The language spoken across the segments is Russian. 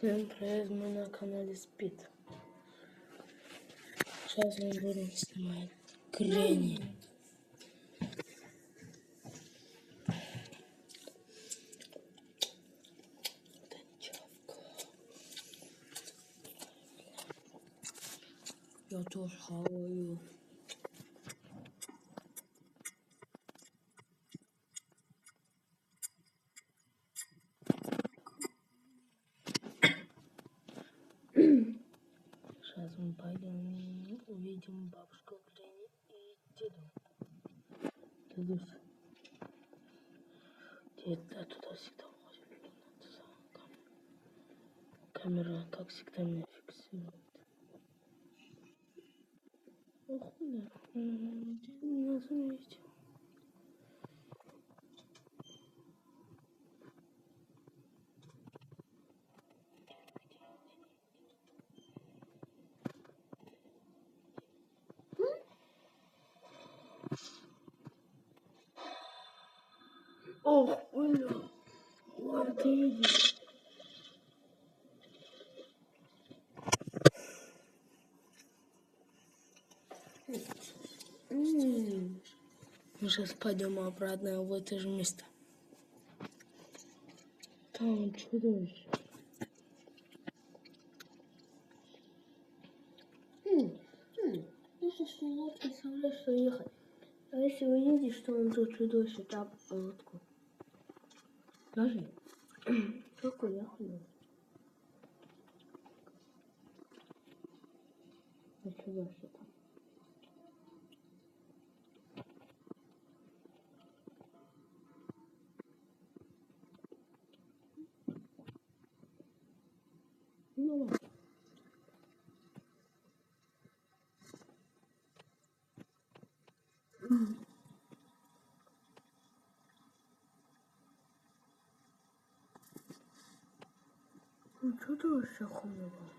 Всем привет, мы на канале Спид. Сейчас мы будем снимать Гренни. Я тоже хаваю. Сейчас мы пойдем увидим бабушку Гренни и деду. Дедусь. Дед, да, туда всегда ходит. Камера, как всегда, меня фиксирует. Ох, да. Дед меня заметил. Ох, бля. Ой, ты видишь. Мы сейчас пойдем обратно в это же место. Там чудовище. Если что лодку, представляешь, что ехать. А если увидишь, что он тут чудовище, там лодку. Даже только ехали. А чудовище там. Ну ладно. Ну чудовище хуево.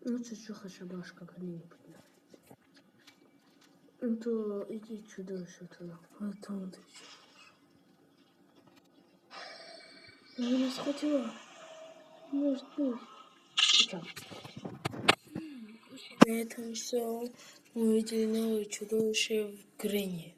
Лучше что шабашка Гренни подняла. Ну то иди чудовище туда. Потом ты что? Я не схватила. Может быть. Сейчас. На этом все. Мы увидели новое чудовище в Гренни.